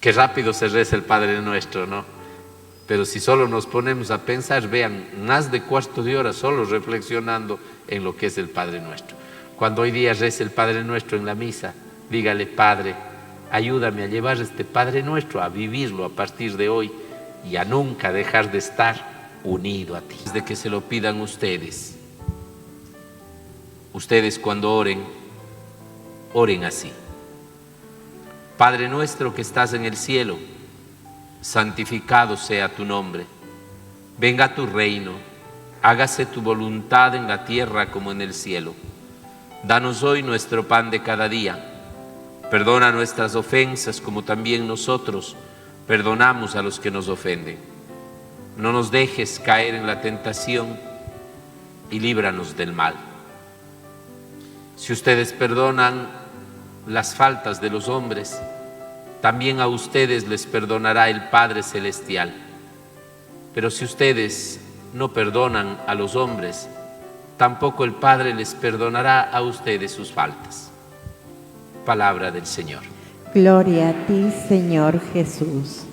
Qué rápido se reza el Padre Nuestro, ¿no? Pero si solo nos ponemos a pensar, vean, más de cuarto de hora solo reflexionando en lo que es el Padre Nuestro. Cuando hoy día reza el Padre Nuestro en la misa, dígale: Padre, ayúdame a llevar este Padre Nuestro, a vivirlo a partir de hoy y a nunca dejar de estar unido a ti. Desde que se lo pidan ustedes cuando oren, oren así: Padre nuestro que estás en el cielo, santificado sea tu nombre. Venga tu reino, hágase tu voluntad en la tierra como en el cielo. Danos hoy nuestro pan de cada día. Perdona nuestras ofensas como también nosotros perdonamos a los que nos ofenden. No nos dejes caer en la tentación y líbranos del mal. Si ustedes perdonan las faltas de los hombres, también a ustedes les perdonará el Padre Celestial. Pero si ustedes no perdonan a los hombres, tampoco el Padre les perdonará a ustedes sus faltas. Palabra del Señor. Gloria a ti, Señor Jesús.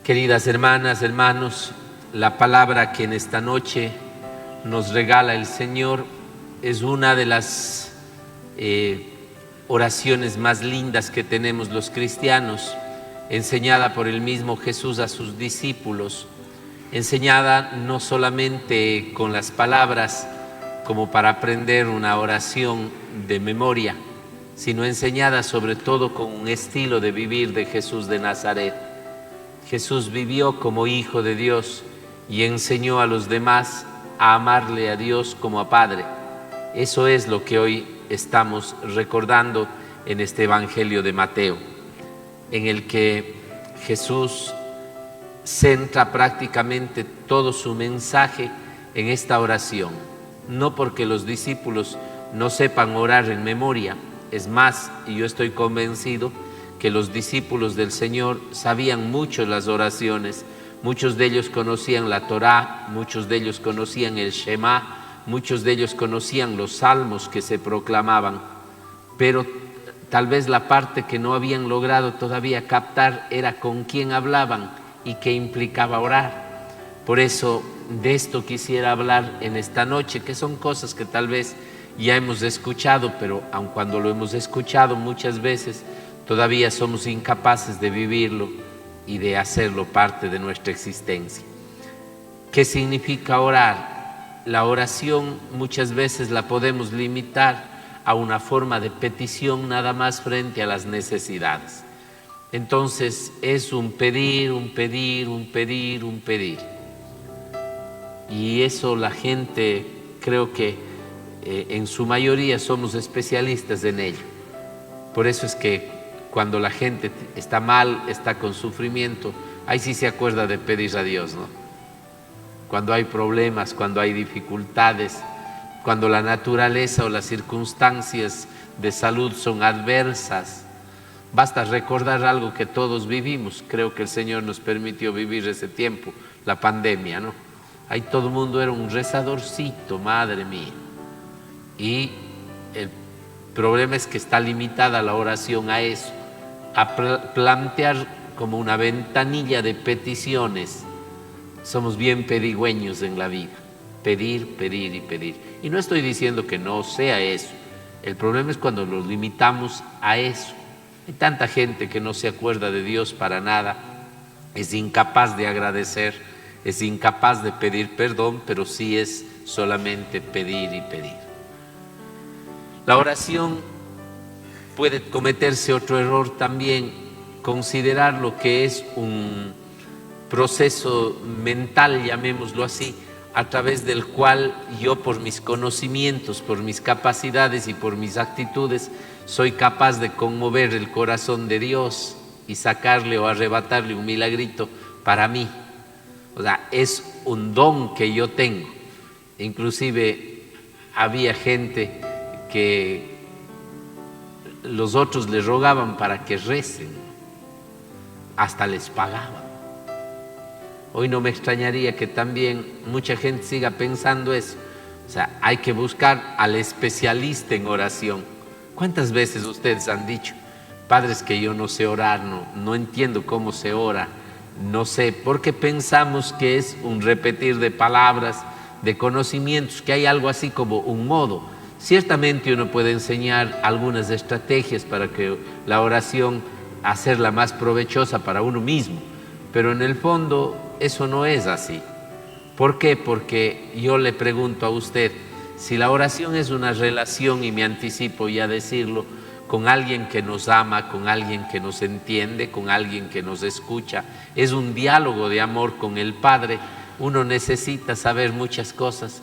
Queridas hermanas, hermanos, la palabra que en esta noche nos regala el Señor es una de las oraciones más lindas que tenemos los cristianos, enseñada por el mismo Jesús a sus discípulos, enseñada no solamente con las palabras como para aprender una oración de memoria, sino enseñada sobre todo con un estilo de vivir de Jesús de Nazaret. Jesús vivió como hijo de Dios y enseñó a los demás a amarle a Dios como a Padre. Eso es lo que hoy estamos recordando en este Evangelio de Mateo, en el que Jesús centra prácticamente todo su mensaje en esta oración. No porque los discípulos no sepan orar en memoria, es más, y yo estoy convencido que los discípulos del Señor sabían mucho las oraciones, muchos de ellos conocían la Torá, muchos de ellos conocían el Shema, muchos de ellos conocían los salmos que se proclamaban, pero tal vez la parte que no habían logrado todavía captar era con quién hablaban y qué implicaba orar. Por eso de esto quisiera hablar en esta noche, que son cosas que tal vez ya hemos escuchado, pero aun cuando lo hemos escuchado muchas veces, todavía somos incapaces de vivirlo y de hacerlo parte de nuestra existencia. ¿Qué significa orar? La oración muchas veces la podemos limitar a una forma de petición nada más frente a las necesidades. Entonces es un pedir, un pedir, un pedir, un pedir. Y eso la gente, creo que en su mayoría somos especialistas en ello. Por eso es que cuando la gente está mal, está con sufrimiento, ahí sí se acuerda de pedir a Dios, ¿no? Cuando hay problemas, cuando hay dificultades, cuando la naturaleza o las circunstancias de salud son adversas, basta recordar algo que todos vivimos. Creo que el Señor nos permitió vivir ese tiempo, la pandemia, ¿no? Ahí todo el mundo era un rezadorcito, madre mía. Y el problema es que está limitada la oración a eso, a plantear como una ventanilla de peticiones. Somos bien pedigüeños en la vida, pedir, pedir y pedir. Y no estoy diciendo que no sea eso, el problema es cuando nos limitamos a eso. Hay tanta gente que no se acuerda de Dios para nada, es incapaz de agradecer, es incapaz de pedir perdón, pero sí es solamente pedir y pedir. La oración puede cometerse otro error también, considerar lo que es un proceso mental, llamémoslo así, a través del cual yo por mis conocimientos, por mis capacidades y por mis actitudes soy capaz de conmover el corazón de Dios y sacarle o arrebatarle un milagrito para mí. O sea, es un don que yo tengo. Inclusive había gente que los otros les rogaban para que recen, hasta les pagaban. Hoy no me extrañaría que también mucha gente siga pensando eso. O sea, hay que buscar al especialista en oración. ¿Cuántas veces ustedes han dicho, padres, que yo no sé orar, no entiendo cómo se ora, no sé, porque pensamos que es un repetir de palabras, de conocimientos, que hay algo así como un modo? Ciertamente uno puede enseñar algunas estrategias para que la oración, hacerla más provechosa para uno mismo, pero en el fondo eso no es así. ¿Por qué? Porque yo le pregunto a usted, si la oración es una relación, y me anticipo ya a decirlo, con alguien que nos ama, con alguien que nos entiende, con alguien que nos escucha, es un diálogo de amor con el Padre, uno necesita saber muchas cosas.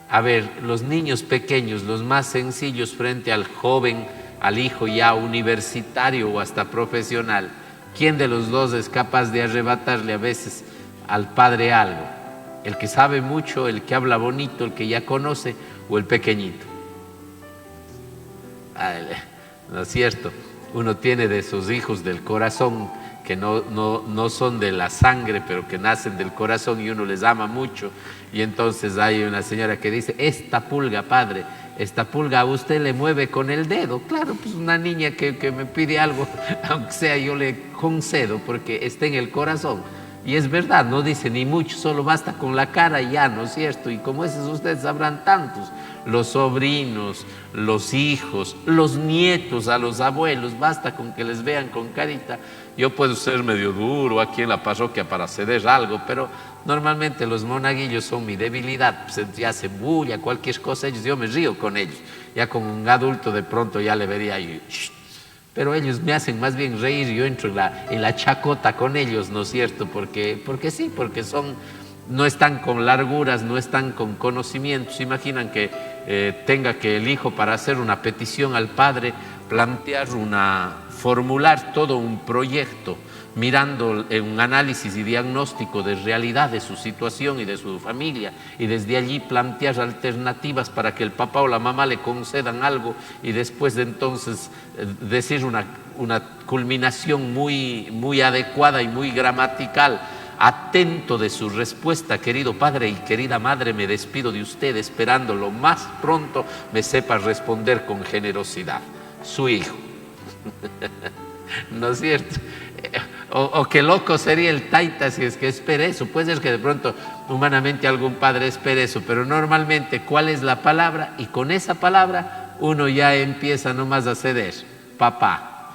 A ver, los niños pequeños, los más sencillos frente al joven, al hijo ya universitario o hasta profesional, ¿quién de los dos es capaz de arrebatarle a veces al padre algo? ¿El que sabe mucho, el que habla bonito, el que ya conoce, o el pequeñito? ¿No es cierto? Uno tiene de sus hijos del corazón que no son de la sangre, pero que nacen del corazón, y uno les ama mucho. Y entonces hay una señora que dice, esta pulga, padre, esta pulga a usted le mueve con el dedo. Claro, pues una niña que me pide algo, aunque sea, yo le concedo porque está en el corazón. Y es verdad, no dice ni mucho, solo basta con la cara y ya, ¿no es cierto? Y como esos ustedes sabrán tantos, los sobrinos, los hijos, los nietos, a los abuelos, basta con que les vean con carita. Yo puedo ser medio duro aquí en la parroquia para ceder algo, pero normalmente los monaguillos son mi debilidad. Pues ya hacen bulla, cualquier cosa, yo me río con ellos. Ya con un adulto de pronto ya le vería y pero ellos me hacen más bien reír, yo entro en la chacota con ellos, ¿no es cierto? Porque sí, porque no están con larguras, no están con conocimientos. Imaginan que tenga que el hijo, para hacer una petición al padre, formular todo un proyecto, mirando un análisis y diagnóstico de realidad de su situación y de su familia, y desde allí plantear alternativas para que el papá o la mamá le concedan algo, y después de entonces decir una culminación muy adecuada y muy gramatical, atento de su respuesta. Querido padre y querida madre, me despido de usted esperando lo más pronto me sepa responder con generosidad. Su hijo. ¿No es cierto? O qué loco sería el taita si es que espera eso. Puede ser que de pronto humanamente algún padre espere eso, pero normalmente, ¿cuál es la palabra? Y con esa palabra uno ya empieza nomás a ceder. Papá.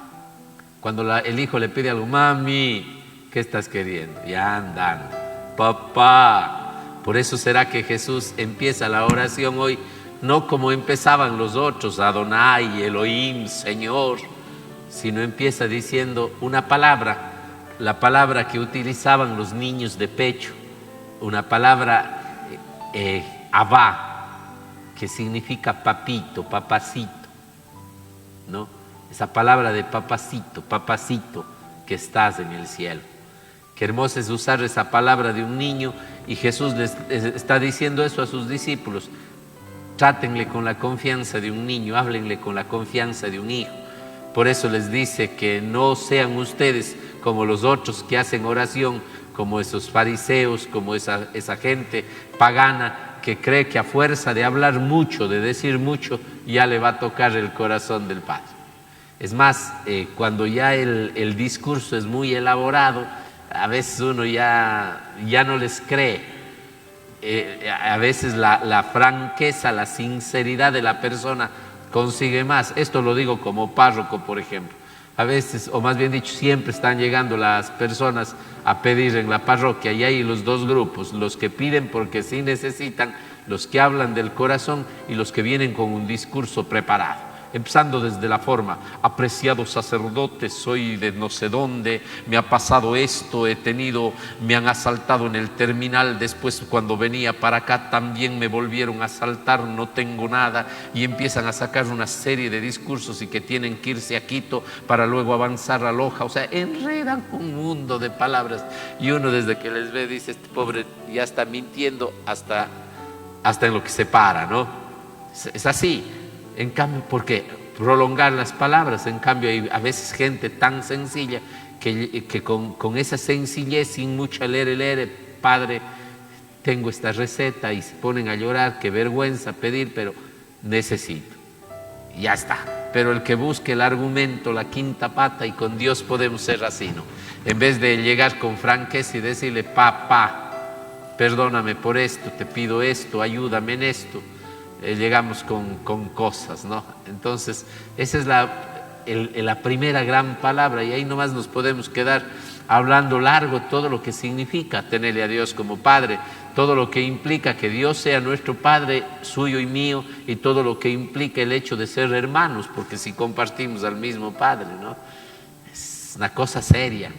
Cuando el hijo le pide algo, mami, ¿qué estás queriendo? Ya andan. Papá. Por eso será que Jesús empieza la oración hoy, no como empezaban los otros, Adonai, Elohim, Señor, sino empieza diciendo una palabra, la palabra que utilizaban los niños de pecho, una palabra Abba, que significa papito, papacito, ¿no? Esa palabra de papacito, papacito, que estás en el cielo. Qué hermoso es usar esa palabra de un niño, y Jesús les está diciendo eso a sus discípulos. Trátenle con la confianza de un niño, háblenle con la confianza de un hijo. Por eso les dice que no sean ustedes como los otros que hacen oración, como esos fariseos, como esa gente pagana que cree que a fuerza de hablar mucho, de decir mucho, ya le va a tocar el corazón del Padre. Es más, cuando ya el discurso es muy elaborado, a veces uno ya no les cree. A veces la franqueza, la sinceridad de la persona consigue más. Esto lo digo como párroco, por ejemplo. A veces, o más bien dicho, siempre están llegando las personas a pedir en la parroquia, y hay los dos grupos: los que piden porque sí necesitan, los que hablan del corazón, y los que vienen con un discurso preparado. Empezando desde la forma: apreciado sacerdote, soy de no sé dónde, me ha pasado esto, me han asaltado en el terminal, después cuando venía para acá también me volvieron a asaltar, no tengo nada, y empiezan a sacar una serie de discursos, y que tienen que irse a Quito para luego avanzar a Loja. O sea, enredan un mundo de palabras, y uno desde que les ve dice: este pobre ya está mintiendo hasta en lo que se para, ¿no? Es así. En cambio, ¿por qué prolongar las palabras? En cambio, hay a veces gente tan sencilla que con esa sencillez, sin mucha lere, Padre, tengo esta receta, y se ponen a llorar, qué vergüenza pedir, pero necesito. Ya está. Pero el que busque el argumento, la quinta pata, y con Dios podemos ser así, ¿no? En vez de llegar con franqueza y decirle, papá, perdóname por esto, te pido esto, ayúdame en esto, llegamos con cosas, ¿no? Entonces, esa es la primera gran palabra, y ahí nomás nos podemos quedar hablando largo todo lo que significa tenerle a Dios como Padre, todo lo que implica que Dios sea nuestro Padre, suyo y mío, y todo lo que implica el hecho de ser hermanos, porque si compartimos al mismo Padre, ¿no? Es una cosa seria.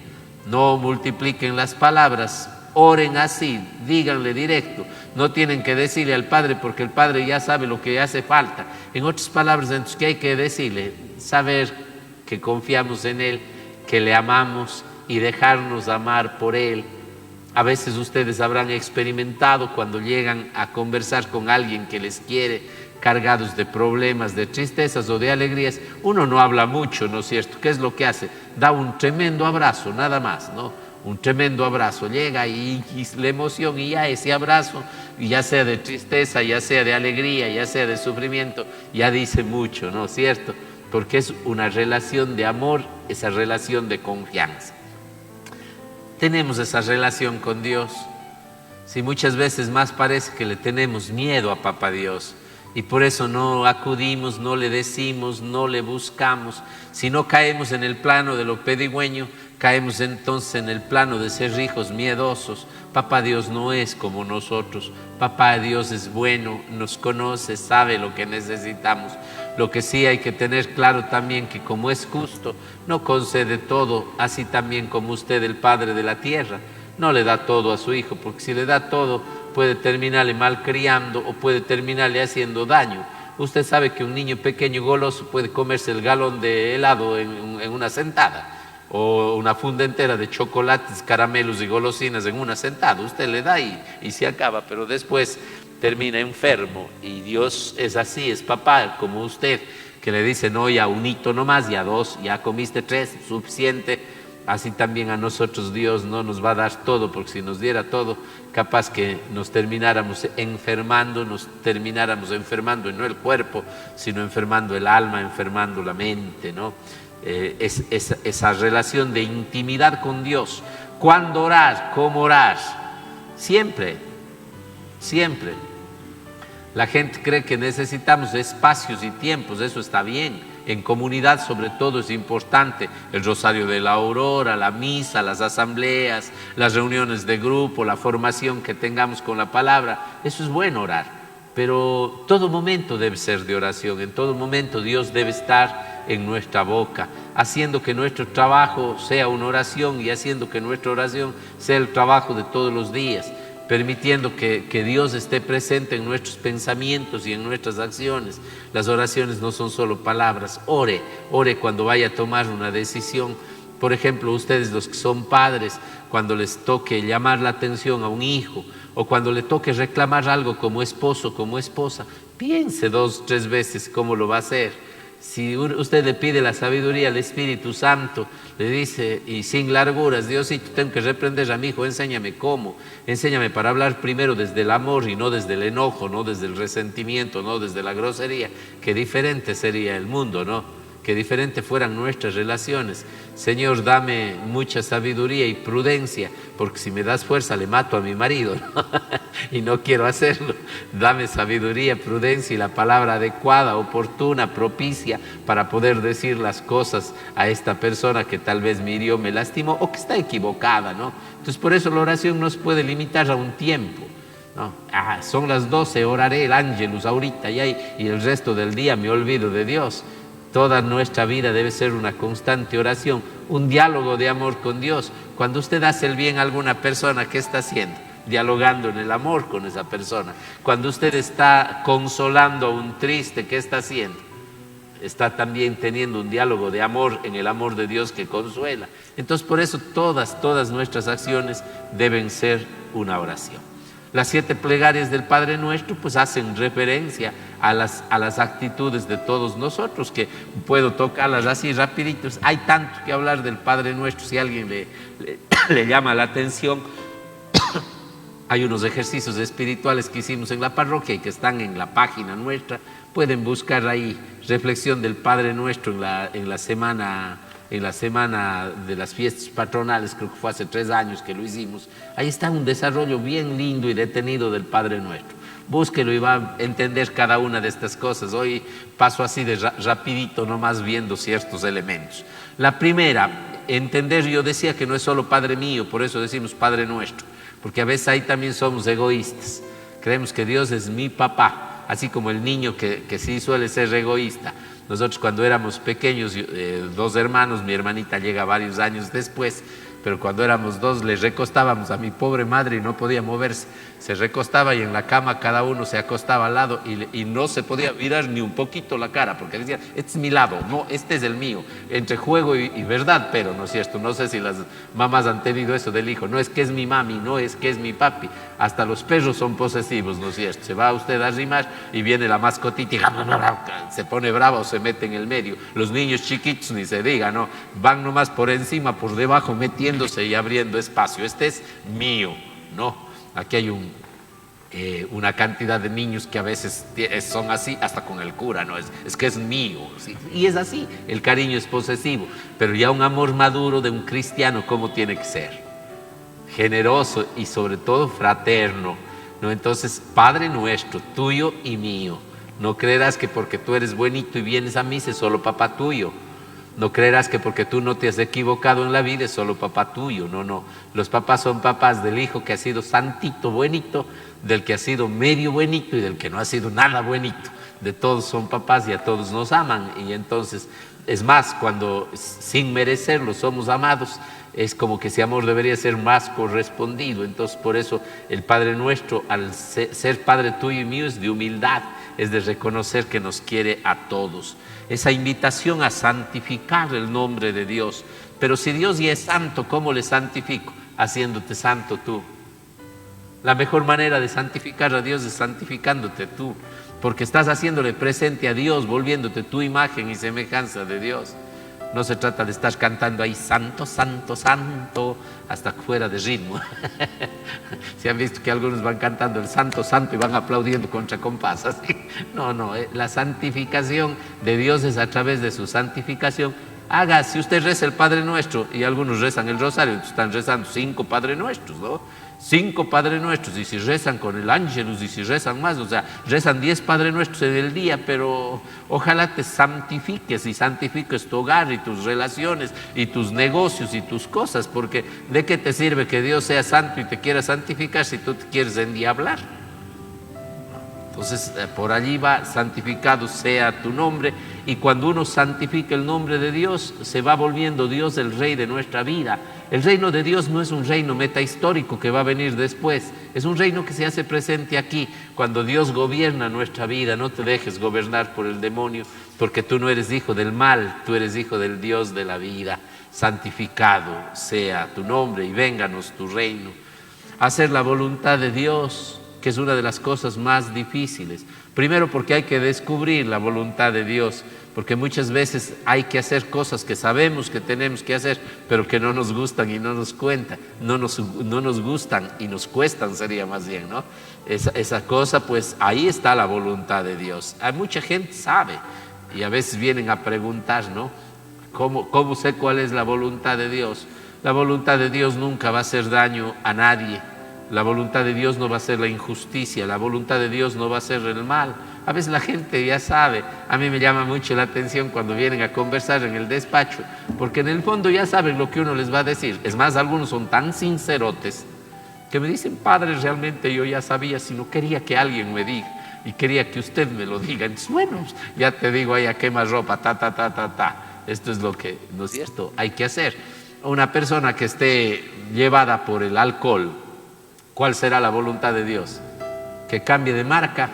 No multipliquen las palabras, oren así, díganle directo. No tienen que decirle al Padre, porque el Padre ya sabe lo que hace falta. En otras palabras, entonces, ¿qué hay que decirle? Saber que confiamos en Él, que le amamos y dejarnos amar por Él. A veces ustedes habrán experimentado cuando llegan a conversar con alguien que les quiere, cargados de problemas, de tristezas o de alegrías, uno no habla mucho, ¿no es cierto? ¿Qué es lo que hace? Da un tremendo abrazo, nada más, ¿no? Un tremendo abrazo, llega y la emoción, y ya ese abrazo, ya sea de tristeza, ya sea de alegría, ya sea de sufrimiento, ya dice mucho, ¿no es cierto? Porque es una relación de amor, esa relación de confianza. Tenemos esa relación con Dios. Si muchas veces más parece que le tenemos miedo a Papá Dios, y por eso no acudimos, no le decimos, no le buscamos. Si no caemos en el plano de lo pedigüeño, caemos entonces en el plano de ser hijos miedosos. Papá Dios no es como nosotros. Papá Dios es bueno, nos conoce, sabe lo que necesitamos. Lo que sí hay que tener claro también, que como es justo, no concede todo, así también como usted, el Padre de la tierra, no le da todo a su hijo, porque si le da todo, puede terminarle malcriando o puede terminarle haciendo daño. Usted sabe que un niño pequeño goloso puede comerse el galón de helado en una sentada, o una funda entera de chocolates, caramelos y golosinas en una sentada. Usted le da y se acaba, pero después termina enfermo. Y Dios es así, es papá como usted, que le dice, no, ya un hito nomás, ya dos, ya comiste tres, suficiente. Así también a nosotros Dios no nos va a dar todo, porque si nos diera todo, capaz que nos termináramos enfermando, y no el cuerpo, sino enfermando el alma, enfermando la mente, ¿no? Esa relación de intimidad con Dios. ¿Cuándo orar? ¿Cómo orar? Siempre, siempre. La gente cree que necesitamos espacios y tiempos, eso está bien. En comunidad sobre todo es importante el rosario de la aurora, la misa, las asambleas, las reuniones de grupo, la formación que tengamos con la palabra. Eso es bueno orar, pero todo momento debe ser de oración. En todo momento Dios debe estar en nuestra boca, haciendo que nuestro trabajo sea una oración y haciendo que nuestra oración sea el trabajo de todos los días, permitiendo que Dios esté presente en nuestros pensamientos y en nuestras acciones. Las oraciones no son solo palabras. Ore cuando vaya a tomar una decisión. Por ejemplo, ustedes los que son padres, cuando les toque llamar la atención a un hijo, o cuando le toque reclamar algo como esposo, como esposa, piense 2 o 3 veces cómo lo va a hacer. Si usted le pide la sabiduría al Espíritu Santo, le dice, y sin larguras, Diosito, tengo que reprender a mi hijo, enséñame cómo, enséñame para hablar primero desde el amor y no desde el enojo, no desde el resentimiento, no desde la grosería. Qué diferente sería el mundo, ¿no? Qué diferente fueran nuestras relaciones. Señor, dame mucha sabiduría y prudencia, porque si me das fuerza le mato a mi marido, ¿no? Y no quiero hacerlo. Dame sabiduría, prudencia y la palabra adecuada, oportuna, propicia, para poder decir las cosas a esta persona que tal vez me hirió, me lastimó o que está equivocada, ¿no? Entonces por eso la oración no se puede limitar a un tiempo, ¿no? Son las 12, oraré el ángelus ahorita y el resto del día me olvido de Dios. Toda nuestra vida debe ser una constante oración, un diálogo de amor con Dios. Cuando usted hace el bien a alguna persona, ¿qué está haciendo? Dialogando en el amor con esa persona. Cuando usted está consolando a un triste, ¿qué está haciendo? Está también teniendo un diálogo de amor en el amor de Dios que consuela. Entonces por eso todas nuestras acciones deben ser una oración. Las 7 plegarias del Padre Nuestro pues hacen referencia a las actitudes de todos nosotros, que puedo tocarlas así rapiditos. Hay tanto que hablar del Padre Nuestro, si a alguien le llama la atención. Hay unos ejercicios espirituales que hicimos en la parroquia y que están en la página nuestra. Pueden buscar ahí reflexión del Padre Nuestro en la semana de las fiestas patronales, creo que fue hace 3 años que lo hicimos. Ahí está un desarrollo bien lindo y detenido del Padre Nuestro. Búsquelo y va a entender cada una de estas cosas. Hoy paso así de rapidito, nomás viendo ciertos elementos. La primera, entender, yo decía que no es solo Padre mío, por eso decimos Padre Nuestro, porque a veces ahí también somos egoístas. Creemos que Dios es mi papá, así como el niño que sí suele ser egoísta. Nosotros cuando éramos pequeños, 2 hermanos, mi hermanita llega varios años después, pero cuando éramos 2 le recostábamos a mi pobre madre y no podía moverse. Se recostaba y en la cama cada uno se acostaba al lado y no se podía mirar ni un poquito la cara, porque decía, este es mi lado, no, este es el mío, entre juego y verdad, pero no es cierto. No sé si las mamás han tenido eso del hijo, no es que es mi mami, no es que es mi papi. Hasta los perros son posesivos, ¿no es cierto? Se va usted a arrimar y viene la mascotita y se pone brava o se mete en el medio. Los niños chiquitos ni se diga, ¿no? Van nomás por encima, por debajo, metiéndose y abriendo espacio. Este es mío, ¿no? Aquí hay una cantidad de niños que a veces son así, hasta con el cura, ¿no? Es que es mío, ¿sí? Y es así, el cariño es posesivo, pero ya un amor maduro de un cristiano, ¿cómo tiene que ser? Generoso y sobre todo fraterno, ¿no? Entonces, Padre Nuestro, tuyo y mío. No creerás que porque tú eres buenito y vienes a misa es solo papá tuyo. No creerás que porque tú no te has equivocado en la vida es solo papá tuyo. No, no. Los papás son papás del hijo que ha sido santito, buenito, del que ha sido medio buenito y del que no ha sido nada buenito. De todos son papás y a todos nos aman. Y entonces, es más, cuando sin merecerlo somos amados, es como que ese amor debería ser más correspondido. Entonces, por eso el Padre Nuestro, al ser Padre tuyo y mío, es de humildad, es de reconocer que nos quiere a todos. Esa invitación a santificar el nombre de Dios. Pero si Dios ya es santo, ¿cómo le santifico? Haciéndote santo tú. La mejor manera de santificar a Dios es santificándote tú, porque estás haciéndole presente a Dios, volviéndote tu imagen y semejanza de Dios. No se trata de estar cantando ahí santo, santo, santo, hasta fuera de ritmo. Se han visto que algunos van cantando el santo, santo y van aplaudiendo contra compás. Así. No, no, la santificación de Dios es a través de su santificación. Si usted reza el Padre Nuestro, y algunos rezan el rosario, están rezando 5 Padre Nuestros, ¿no? 5 Padre Nuestros, y si rezan con el Ángelus, y si rezan más, o sea, rezan 10 Padre Nuestros en el día, pero ojalá te santifiques y santifiques tu hogar y tus relaciones y tus negocios y tus cosas, porque ¿de qué te sirve que Dios sea santo y te quiera santificar si tú te quieres endiablar? Entonces, por allí va, santificado sea tu nombre, y cuando uno santifica el nombre de Dios, se va volviendo Dios el Rey de nuestra vida. El reino de Dios no es un reino metahistórico que va a venir después, es un reino que se hace presente aquí, cuando Dios gobierna nuestra vida. No te dejes gobernar por el demonio, porque tú no eres hijo del mal, tú eres hijo del Dios de la vida. Santificado sea tu nombre y vénganos tu reino. Hacer la voluntad de Dios, que es una de las cosas más difíciles. Primero porque hay que descubrir la voluntad de Dios, porque muchas veces hay que hacer cosas que sabemos que tenemos que hacer, pero que no nos gustan y no nos cuentan, no nos gustan y nos cuestan, sería más bien, ¿no? Esa cosa, pues ahí está la voluntad de Dios. Hay mucha gente sabe y a veces vienen a preguntar, ¿no? ¿Cómo sé cuál es la voluntad de Dios? La voluntad de Dios nunca va a hacer daño a nadie. La voluntad de Dios no va a ser la injusticia, la voluntad de Dios no va a ser el mal. A veces la gente ya sabe. A mí me llama mucho la atención cuando vienen a conversar en el despacho, porque en el fondo ya saben lo que uno les va a decir. Es más, algunos son tan sincerotes que me dicen, padre, realmente yo ya sabía, si no quería que alguien me diga y quería que usted me lo diga. Entonces, bueno, ya te digo, ahí a quema ropa, Esto es lo que, ¿no es cierto?, hay que hacer. Una persona que esté llevada por el alcohol, ¿cuál será la voluntad de Dios? Que cambie de marca.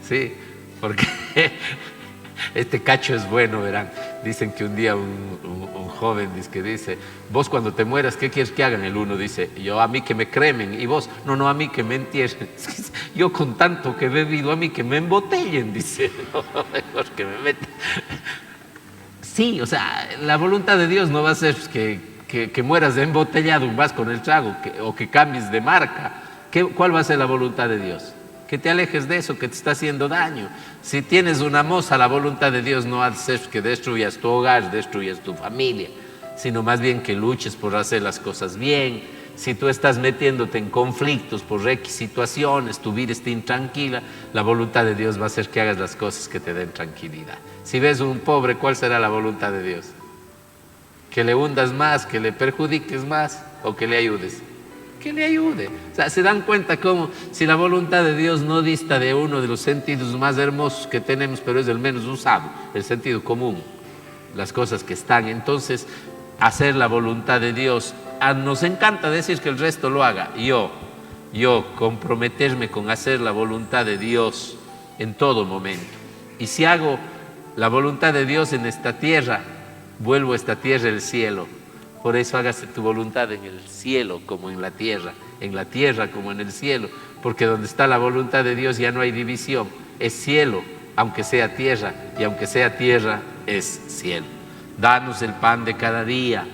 Sí, porque este cacho es bueno, verán. Dicen que un día un joven dice, vos cuando te mueras, ¿qué quieres que hagan? El uno dice, yo a mí que me cremen, y vos, no, a mí que me entierren. Yo con tanto que he bebido, a mí que me embotellen, dice, no, mejor que me metan. Sí, o sea, la voluntad de Dios no va a ser que mueras de embotellado, vas con el trago, o que cambies de marca. ¿Cuál va a ser la voluntad de Dios? Que te alejes de eso que te está haciendo daño. Si tienes una moza, la voluntad de Dios no ha de ser que destruyas tu hogar, destruyas tu familia, sino más bien que luches por hacer las cosas bien. Si tú estás metiéndote en conflictos por X situaciones, tu vida está intranquila, la voluntad de Dios va a ser que hagas las cosas que te den tranquilidad. Si ves un pobre, ¿cuál será la voluntad de Dios? ¿Que le hundas más, que le perjudiques más o que le ayudes? Que le ayude. O sea, se dan cuenta cómo si la voluntad de Dios no dista de uno de los sentidos más hermosos que tenemos, pero es el menos usado, el sentido común, las cosas que están. Entonces, hacer la voluntad de Dios, nos encanta decir que el resto lo haga. Yo comprometerme con hacer la voluntad de Dios en todo momento. Y si hago la voluntad de Dios en esta tierra, vuelvo a esta tierra el cielo. Por eso hágase tu voluntad en el cielo como en la tierra como en el cielo, porque donde está la voluntad de Dios ya no hay división, es cielo, aunque sea tierra, y aunque sea tierra, es cielo. Danos el pan de cada día,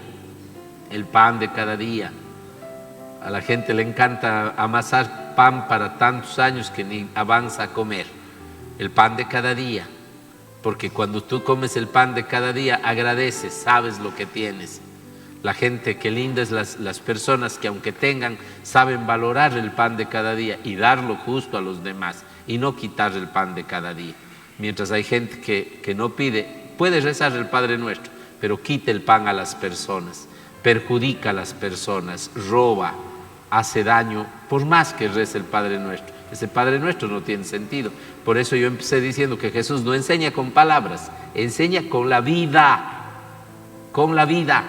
el pan de cada día. A la gente le encanta amasar pan para tantos años que ni avanza a comer. El pan de cada día, porque cuando tú comes el pan de cada día, agradeces, sabes lo que tienes. La gente, qué lindas las personas que aunque tengan, saben valorar el pan de cada día y darlo justo a los demás y no quitar el pan de cada día. Mientras hay gente que no pide, puede rezar el Padre Nuestro, pero quita el pan a las personas, perjudica a las personas, roba, hace daño, por más que rece el Padre Nuestro. Ese Padre Nuestro no tiene sentido. Por eso yo empecé diciendo que Jesús no enseña con palabras, enseña con la vida, con la vida.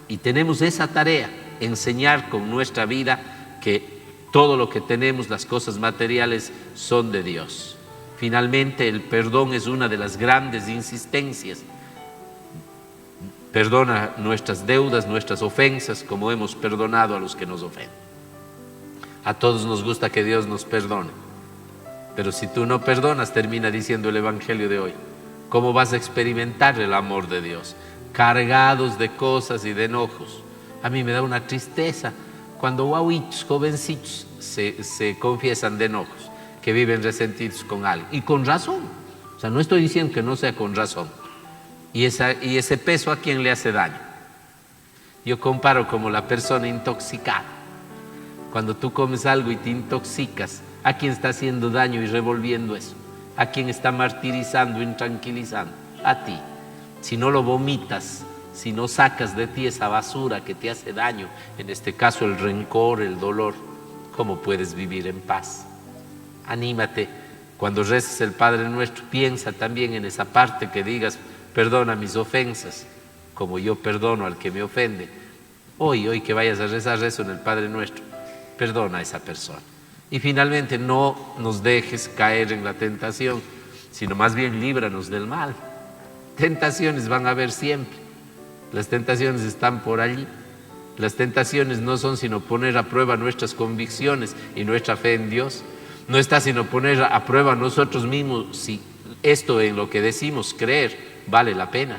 Y tenemos esa tarea, enseñar con nuestra vida que todo lo que tenemos, las cosas materiales, son de Dios. Finalmente, el perdón es una de las grandes insistencias. Perdona nuestras deudas, nuestras ofensas, como hemos perdonado a los que nos ofenden. A todos nos gusta que Dios nos perdone, pero si tú no perdonas, termina diciendo el Evangelio de hoy, ¿cómo vas a experimentar el amor de Dios? Cargados de cosas y de enojos. A mí me da una tristeza cuando guauitos, jovencitos, se confiesan de enojos, que viven resentidos con alguien, y con razón. O sea, no estoy diciendo que no sea con razón. Y ese peso, ¿a quién le hace daño? Yo comparo como la persona intoxicada. Cuando tú comes algo y te intoxicas, ¿a quién está haciendo daño y revolviendo eso? ¿A quién está martirizando, intranquilizando? A ti. Si no lo vomitas, si no sacas de ti esa basura que te hace daño, en este caso el rencor, el dolor, ¿cómo puedes vivir en paz? Anímate, cuando reces el Padre Nuestro, piensa también en esa parte que digas, perdona mis ofensas, como yo perdono al que me ofende. Hoy que vayas a rezar eso en el Padre Nuestro, perdona a esa persona. Y finalmente, no nos dejes caer en la tentación, sino más bien líbranos del mal. Tentaciones van a haber siempre. Las tentaciones están por allí. Las tentaciones no son sino poner a prueba nuestras convicciones y nuestra fe en Dios. No está sino poner a prueba nosotros mismos si esto en lo que decimos creer vale la pena.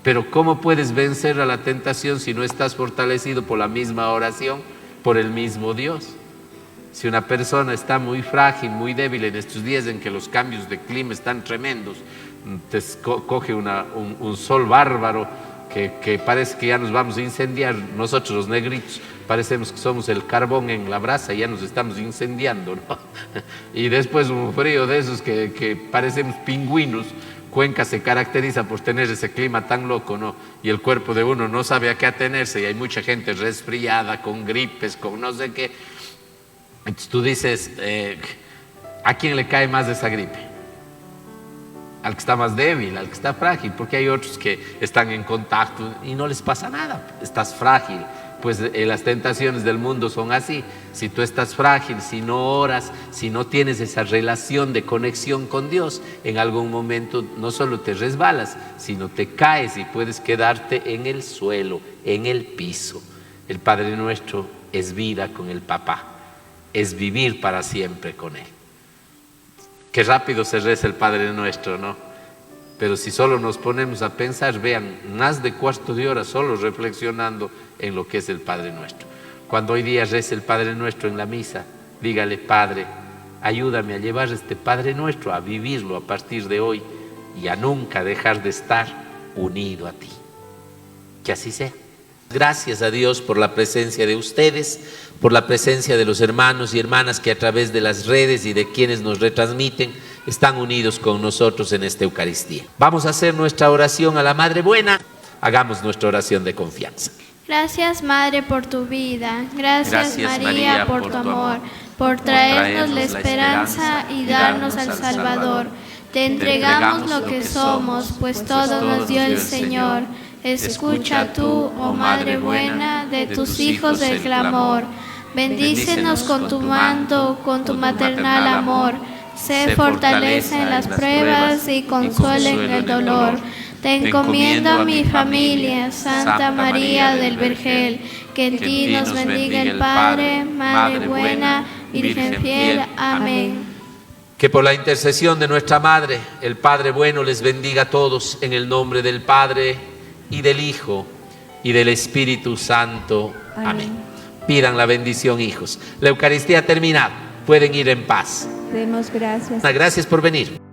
Pero ¿cómo puedes vencer a la tentación si no estás fortalecido por la misma oración, por el mismo Dios? Si una persona está muy frágil, muy débil en estos días en que los cambios de clima están tremendos, te coge un sol bárbaro que parece que ya nos vamos a incendiar. Nosotros los negritos parecemos que somos el carbón en la brasa y ya nos estamos incendiando, ¿no? Y después un frío de esos que parecemos pingüinos. Cuenca se caracteriza por tener ese clima tan loco, ¿no? Y el cuerpo de uno no sabe a qué atenerse y hay mucha gente resfriada, con gripes, con no sé qué. Entonces tú dices, ¿a quién le cae más de esa gripe? Al que está más débil, al que está frágil, porque hay otros que están en contacto y no les pasa nada. Estás frágil, pues las tentaciones del mundo son así. Si tú estás frágil, si no oras, si no tienes esa relación de conexión con Dios, en algún momento no solo te resbalas, sino te caes y puedes quedarte en el suelo, en el piso. El Padre Nuestro es vida con el Papá, es vivir para siempre con Él. Qué rápido se reza el Padre Nuestro, ¿no? Pero si solo nos ponemos a pensar, vean, más de cuarto de hora solo reflexionando en lo que es el Padre Nuestro. Cuando hoy día reza el Padre Nuestro en la misa, dígale: Padre, ayúdame a llevar este Padre Nuestro, a vivirlo a partir de hoy y a nunca dejar de estar unido a ti. Que así sea. Gracias a Dios por la presencia de ustedes, por la presencia de los hermanos y hermanas que a través de las redes y de quienes nos retransmiten están unidos con nosotros en esta Eucaristía. Vamos a hacer nuestra oración a la Madre Buena. Hagamos nuestra oración de confianza. Gracias, Madre, por tu vida. Gracias, María, por tu amor, por traernos la esperanza y darnos al Salvador. Te entregamos lo que somos, pues todo nos dio el Señor. Escucha tú, oh Madre buena, de tus hijos el clamor. Bendícenos con tu manto, con tu maternal amor. Sé fortaleza en las pruebas y consuelo en el dolor. Te encomiendo a mi familia, Santa María del Vergel, que en ti nos bendiga el Padre, Madre buena, Virgen fiel. Amén. Que por la intercesión de nuestra Madre, el Padre bueno les bendiga a todos en el nombre del Padre y del Hijo y del Espíritu Santo. Amén. Pidan la bendición, hijos. La Eucaristía ha terminado. Pueden ir en paz. Demos gracias. Gracias por venir.